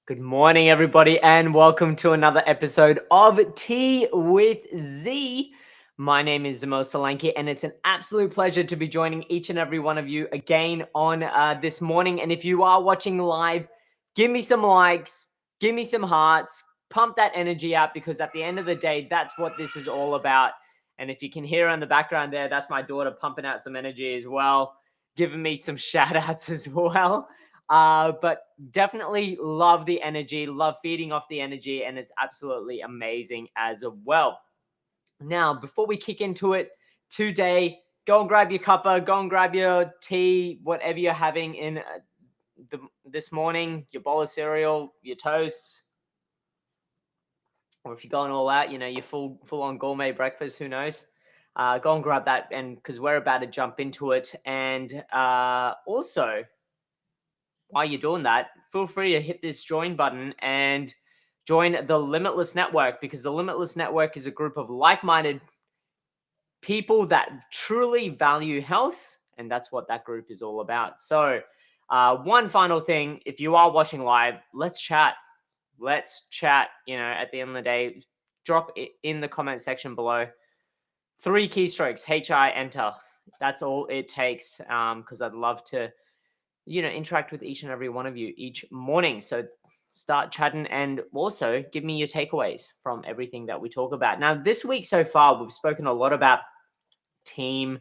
Good morning, everybody, and welcome to another episode of Tea with Z. My name is Zamo Solanki, and it's an absolute pleasure to be joining each and every one of you again on this morning. And if you are watching live, give me some likes, give me some hearts, pump that energy out, because at the end of the day, that's what this is all about. And if you can hear in the background there, that's my daughter pumping out some energy as well, giving me some shout outs as well. But definitely love the energy, love feeding off the energy, and it's absolutely amazing as well. Now, before we kick into it today, go and grab your cuppa, go and grab your tea, whatever you're having in this morning, your bowl of cereal, your toast, or if you're going all out, your full on gourmet breakfast, who knows? Go and grab that, and because we're about to jump into it, and also while you're doing that, feel free to hit this join button and join the Limitless Network, because the Limitless Network is a group of like-minded people that truly value health, and that's what that group is all about. So one final thing, if you are watching live, let's chat. Let's chat. At the end of the day, drop it in the comment section below. 3 keystrokes, HI, enter. That's all it takes, because I'd love to interact with each and every one of you each morning. So start chatting, and also give me your takeaways from everything that we talk about. Now, this week so far, we've spoken a lot about team,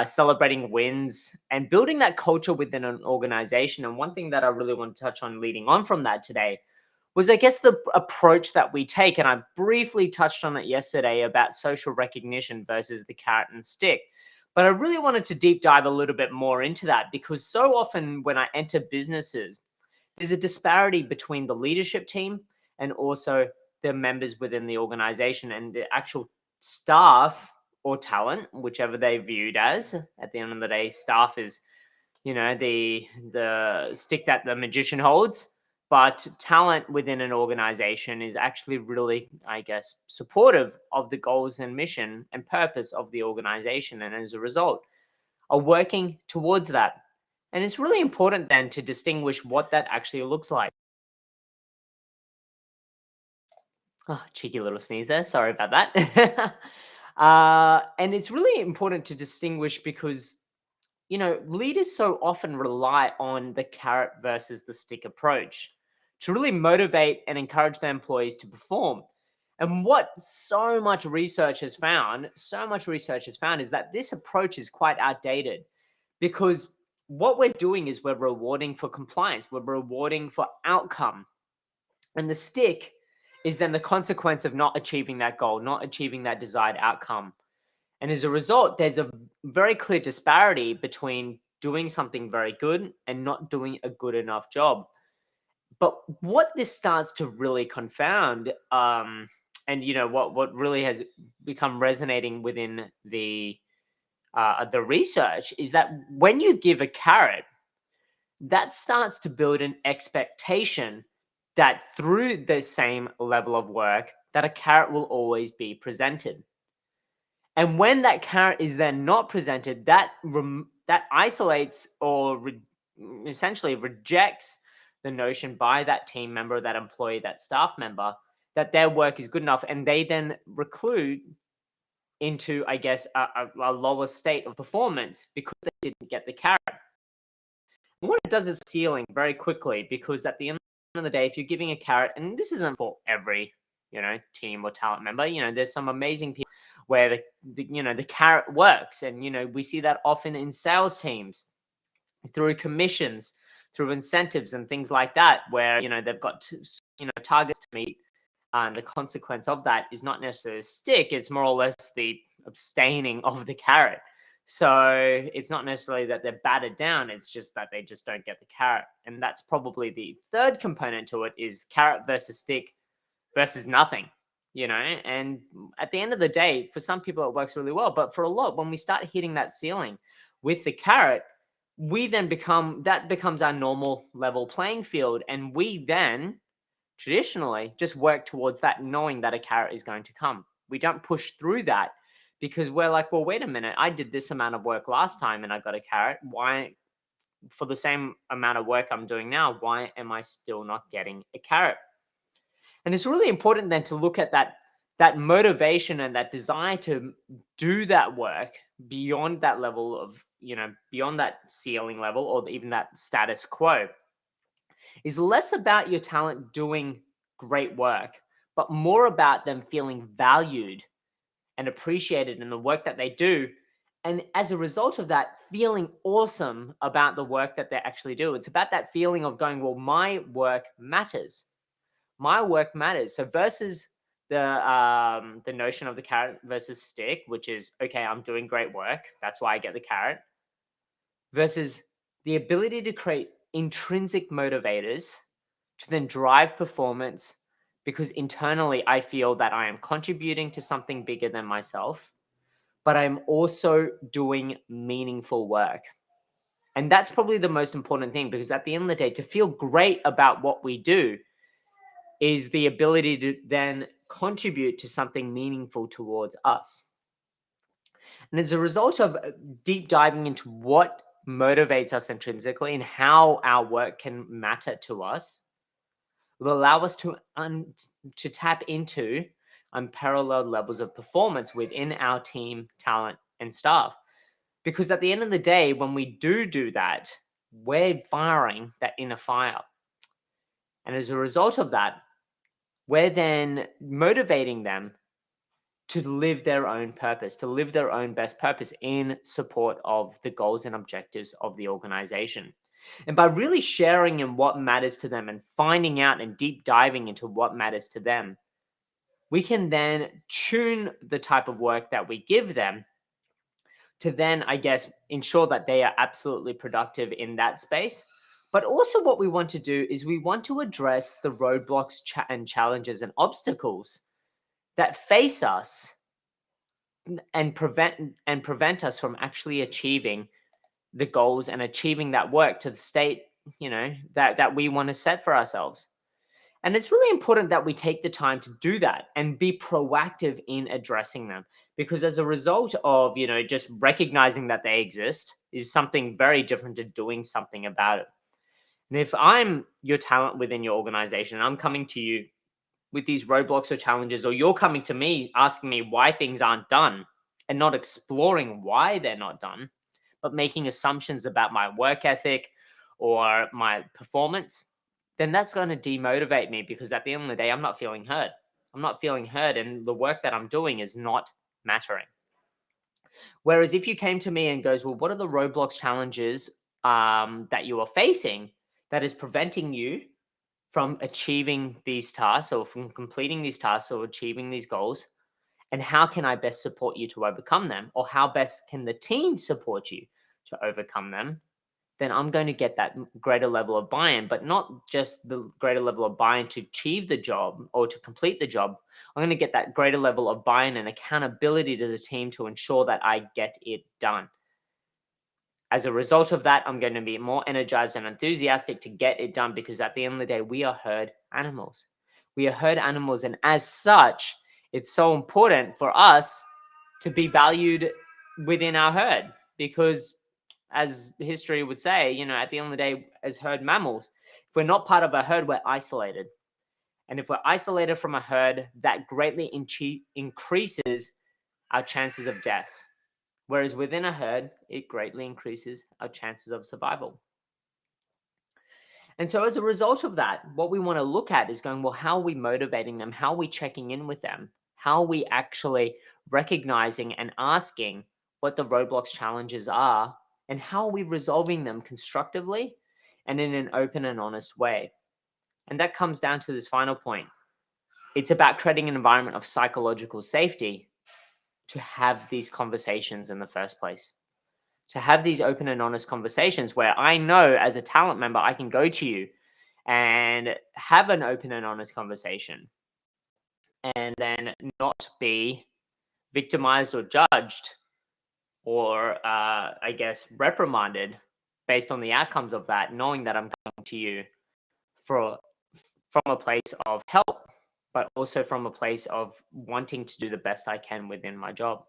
celebrating wins, and building that culture within an organization. And one thing that I really want to touch on leading on from that today was, I guess, the approach that we take. And I briefly touched on it yesterday about social recognition versus the carrot and stick. But I really wanted to deep dive a little bit more into that, because so often when I enter businesses, there's a disparity between the leadership team and also the members within the organization, and the actual staff or talent, whichever they viewed as. At the end of the day, staff is, the stick that the magician holds. But talent within an organization is actually really, I guess, supportive of the goals and mission and purpose of the organization, and as a result are working towards that. And it's really important then to distinguish what that actually looks like. Oh, cheeky little sneeze there, sorry about that. And it's really important to distinguish, because leaders so often rely on the carrot versus the stick approach to really motivate and encourage their employees to perform. And what so much research has found is that this approach is quite outdated, because what we're doing is we're rewarding for compliance, we're rewarding for outcome. And the stick is then the consequence of not achieving that goal, not achieving that desired outcome. And as a result, there's a very clear disparity between doing something very good and not doing a good enough job. But what this starts to really confound, and what really has become resonating within the research, is that when you give a carrot, that starts to build an expectation that through the same level of work, that a carrot will always be presented. And when that carrot is then not presented, that isolates or essentially rejects the notion by that team member, that employee, that staff member, that their work is good enough, and they then reclude into, I guess, a lower state of performance because they didn't get the carrot. And what it does is ceiling very quickly, because at the end of the day, if you're giving a carrot, and this isn't for every team or talent member, there's some amazing people where the carrot works, and we see that often in sales teams through commissions, through incentives and things like that, where they've got targets to meet, and the consequence of that is not necessarily a stick, it's more or less the abstaining of the carrot. So it's not necessarily that they're battered down, it's just that they just don't get the carrot. And that's probably the third component to it, is carrot versus stick versus nothing. And at the end of the day, for some people it works really well, but for a lot, when we start hitting that ceiling with the carrot, we then becomes our normal level playing field, and we then traditionally just work towards that, knowing that a carrot is going to come. We don't push through that, because we're like, well, wait a minute, I did this amount of work last time and I got a carrot. Why for the same amount of work I'm doing now, why am I still not getting a carrot? And it's really important then to look at that motivation and that desire to do that work beyond that level of, beyond that ceiling level or even that status quo, is less about your talent doing great work, but more about them feeling valued and appreciated in the work that they do. And as a result of that, feeling awesome about the work that they actually do. It's about that feeling of going, well, my work matters. My work matters. So versus the notion of the carrot versus stick, which is, okay, I'm doing great work, that's why I get the carrot, versus the ability to create intrinsic motivators to then drive performance, because internally I feel that I am contributing to something bigger than myself, but I'm also doing meaningful work. And that's probably the most important thing, because at the end of the day, to feel great about what we do is the ability to then contribute to something meaningful towards us. And as a result of deep diving into what motivates us intrinsically and how our work can matter to us, will allow us to tap into unparalleled levels of performance within our team, talent, and staff. Because at the end of the day, when we do that, we're firing that inner fire. And as a result of that, we're then motivating them to live their own purpose, to live their own best purpose in support of the goals and objectives of the organization. And by really sharing in what matters to them and finding out and deep diving into what matters to them, we can then tune the type of work that we give them to then, I guess, ensure that they are absolutely productive in that space. But also, what we want to do is we want to address the roadblocks and challenges and obstacles that face us and prevent us from actually achieving the goals and achieving that work to the state, that we want to set for ourselves. And it's really important that we take the time to do that and be proactive in addressing them, because as a result of, just recognizing that they exist is something very different to doing something about it. And if I'm your talent within your organization, I'm coming to you with these roadblocks or challenges, or you're coming to me asking me why things aren't done and not exploring why they're not done, but making assumptions about my work ethic or my performance, then that's going to demotivate me, because at the end of the day, I'm not feeling heard. I'm not feeling heard, and the work that I'm doing is not mattering. Whereas if you came to me and goes, well, what are the roadblocks, challenges that you are facing that is preventing you from achieving these tasks or from completing these tasks or achieving these goals? And how can I best support you to overcome them? Or how best can the team support you to overcome them? Then I'm going to get that greater level of buy-in, but not just the greater level of buy-in to achieve the job or to complete the job. I'm going to get that greater level of buy-in and accountability to the team to ensure that I get it done. As a result of that, I'm going to be more energized and enthusiastic to get it done, because at the end of the day, we are herd animals. We are herd animals. And as such, it's so important for us to be valued within our herd, because as history would say, at the end of the day, as herd mammals, if we're not part of a herd, we're isolated. And if we're isolated from a herd, that greatly increases our chances of death. Whereas within a herd, it greatly increases our chances of survival. And so as a result of that, what we want to look at is going, well, how are we motivating them? How are we checking in with them? How are we actually recognizing and asking what the roadblocks, challenges are, and how are we resolving them constructively and in an open and honest way? And that comes down to this final point. It's about creating an environment of psychological safety to have these conversations in the first place. To have these open and honest conversations where I know as a talent member, I can go to you and have an open and honest conversation, and then not be victimized or judged or, I guess, reprimanded based on the outcomes of that, knowing that I'm coming to you from a place of help, but also from a place of wanting to do the best I can within my job.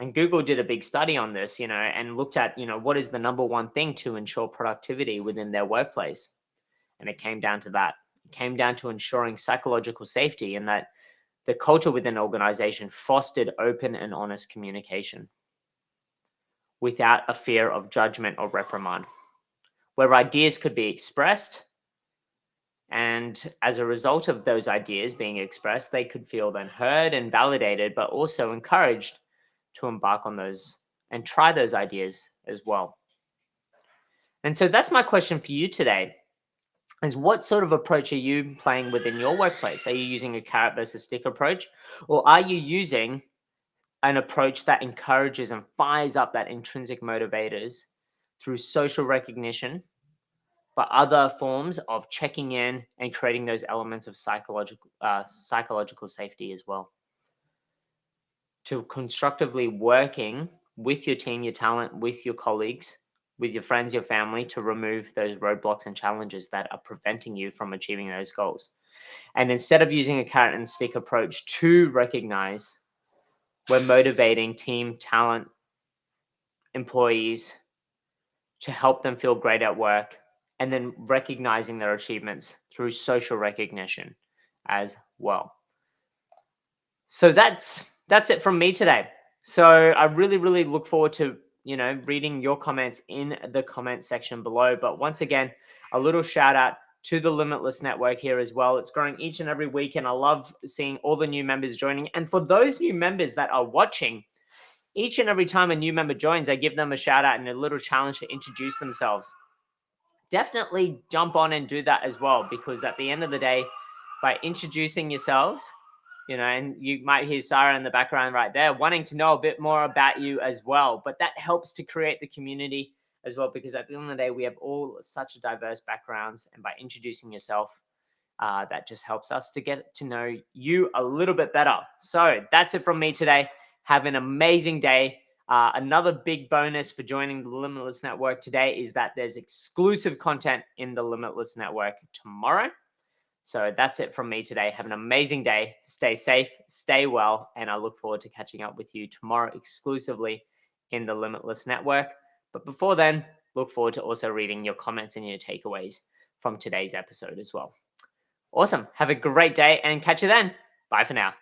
And Google did a big study on this, and looked at, what is the number one thing to ensure productivity within their workplace. And it came down to that. It came down to ensuring psychological safety, and that the culture within an organization fostered open and honest communication without a fear of judgment or reprimand, where ideas could be expressed. And as a result of those ideas being expressed, they could feel then heard and validated, but also encouraged to embark on those and try those ideas as well. And so that's my question for you today, is what sort of approach are you playing within your workplace? Are you using a carrot versus stick approach? Or are you using an approach that encourages and fires up that intrinsic motivators through social recognition, but other forms of checking in and creating those elements of psychological safety as well, to constructively working with your team, your talent, with your colleagues, with your friends, your family, to remove those roadblocks and challenges that are preventing you from achieving those goals. And instead of using a carrot and stick approach to recognize, we're motivating team, talent, employees to help them feel great at work, and then recognizing their achievements through social recognition as well. So that's it from me today. So I really look forward to reading your comments in the comment section below. But once again, a little shout out to the Limitless Network here as well. It's growing each and every week, and I love seeing all the new members joining. And for those new members that are watching, each and every time a new member joins, I give them a shout out and a little challenge to introduce themselves. Definitely jump on and do that as well, because at the end of the day, by introducing yourselves, and you might hear Sarah in the background right there, wanting to know a bit more about you as well. But that helps to create the community as well, because at the end of the day, we have all such diverse backgrounds. And by introducing yourself, that just helps us to get to know you a little bit better. So that's it from me today. Have an amazing day. Another big bonus for joining the Limitless Network today is that there's exclusive content in the Limitless Network tomorrow. So that's it from me today. Have an amazing day. Stay safe, stay well, and I look forward to catching up with you tomorrow exclusively in the Limitless Network. But before then, look forward to also reading your comments and your takeaways from today's episode as well. Awesome. Have a great day and catch you then. Bye for now.